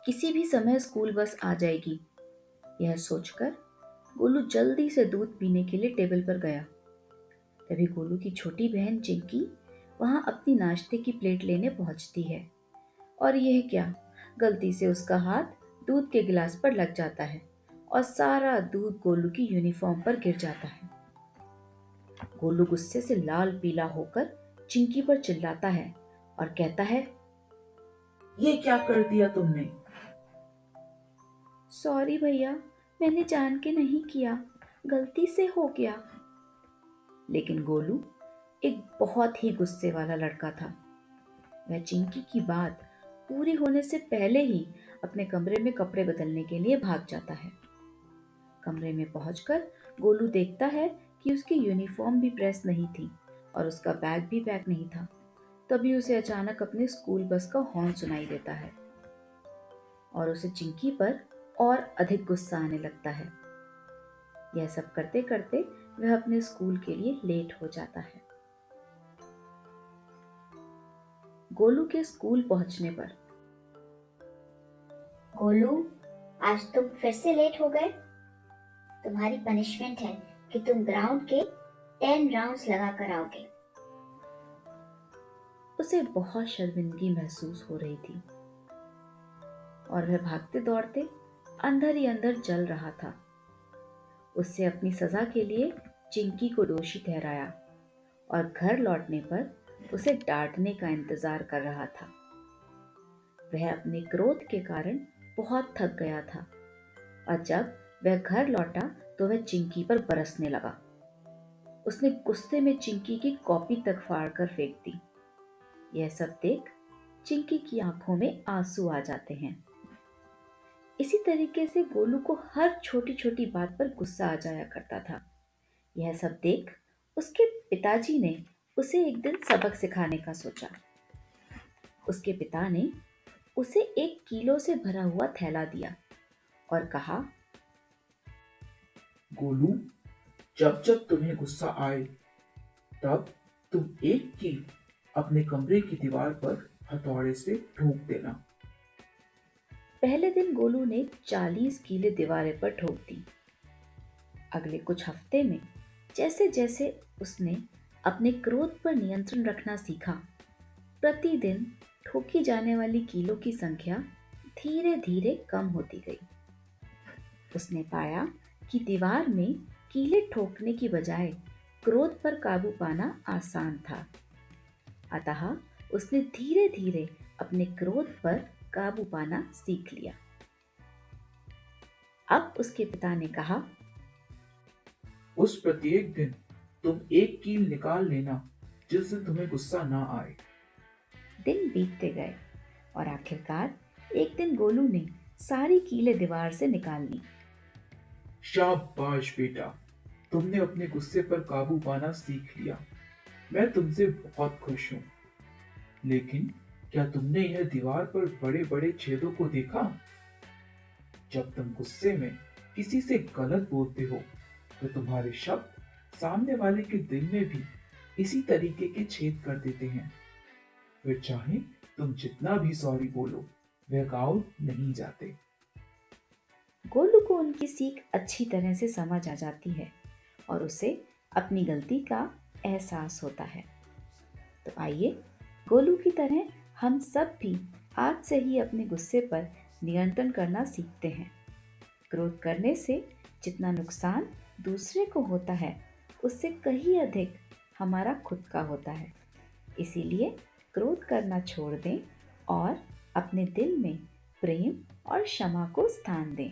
किसी भी समय स्कूल बस आ जाएगी। यह सोचकर गोलू जल्दी से दूध पीने के लिए टेबल पर गया। तभी गोलू की छोटी बहन चिंकी वहां अपनी नाश्ते की प्लेट लेने पहुंचती है। और यह क्या, गलती से उसका हाथ दूध के गिलास पर लग जाता है और सारा दूध गोलू की यूनिफॉर्म पर गिर जाता है। गोलू गुस्से से लाल पीला होकर चिंकी पर चिल्लाता है और कहता है, ये क्या कर दिया तुमने? सॉरी भैया, मैंने जान के नहीं किया, गलती से हो गया। लेकिन गोलू एक बहुत ही गुस्से वाला लड़का था। वह चिंकी की बात पूरी होने से पहले ही अपने कमरे में कपड़े बदलने के लिए भाग जाता है। कमरे में पहुंचकर गोलू देखता है कि उसकी यूनिफॉर्म भी प्रेस नहीं थी और उसका बैग भी पैक नहीं था। तभी उसे अचानक अपने स्कूल बस का हॉर्न सुनाई देता है और उसे चिंकी पर और अधिक गुस्सा आने लगता है। यह सब करते करते वह अपने स्कूल के लिए लेट हो जाता है। गोलू के स्कूल पहुंचने पर गोलू, आज तुम फिर से लेट हो गए। तुम्हारी पनिशमेंट है कि तुम ग्राउंड के 10 राउंड्स लगा कर आओगे। उसे बहुत शर्मिंदगी महसूस हो रही थी और वह भागते दौड़ते अंदर ही अंदर जल रहा था। उससे अपनी सजा के लिए चिंकी को दोषी ठहराया और घर लौटने पर उसे डांटने का इंतजार कर रहा था। वह अपने क्रोध के कारण बहुत थक गया था और जब वह घर लौटा तो वह चिंकी पर बरसने लगा। उसने गुस्से में चिंकी की कॉपी तक फाड़कर फेंक दी। यह सब देख चिंकी की आंखों में आंसू आ जाते हैं। इसी तरीके से गोलू को हर छोटी छोटी बात पर गुस्सा आ जाया करता था। यह सब देख उसके पिताजी ने उसे एक दिन सबक सिखाने का सोचा। उसके पिता ने उसे 1 किलो से भरा हुआ थैला दिया और कहा, गोलू, जब जब तुम्हें गुस्सा आए तब तुम एक कील अपने कमरे की दीवार पर हथौड़े से ठोक देना। पहले दिन गोलू ने 40 कीले दीवारें पर ठोक दी। अगले कुछ हफ्ते में जैसे जैसे उसने अपने क्रोध पर नियंत्रण रखना सीखा, प्रतिदिन ठोकी जाने वाली कीलों की संख्या धीरे धीरे कम होती गई। उसने पाया कि दीवार में कीले ठोकने की बजाय क्रोध पर काबू पाना आसान था। अतः उसने धीरे धीरे अपने क्रोध पर काबू पाना सीख लिया। अब उसके पिता ने कहा, उस प्रत्येक दिन तुम एक कील निकाल लेना जिस दिन तुम्हें गुस्सा ना आए। दिन बीतते गए और आखिरकार एक दिन गोलू ने सारी कीलें दीवार से निकाल ली। शाबाश बेटा, तुमने अपने गुस्से पर काबू पाना सीख लिया। मैं तुमसे बहुत खुश हूँ। लेकिन क्या तुमने यह दीवार पर बड़े बड़े छेदों को देखा? जब तुम गुस्से में किसी से गलत बोलते हो तो तुम्हारे शब्द सामने वाले के दिल में भी इसी तरीके के छेद कर देते हैं। फिर चाहे तुम जितना भी सॉरी बोलो, वह गाँव नहीं जाते। गोलू को उनकी सीख अच्छी तरह से समझ आ जाती है और उसे अपनी गलती का एहसास होता है। तो आइए, गोलू की तरह हम सब भी आज से ही अपने गुस्से पर नियंत्रण करना सीखते हैं। क्रोध करने से जितना नुकसान दूसरे को होता है, उससे कहीं अधिक हमारा खुद का होता है। इसीलिए क्रोध करना छोड़ दें और अपने दिल में प्रेम और क्षमा को स्थान दें।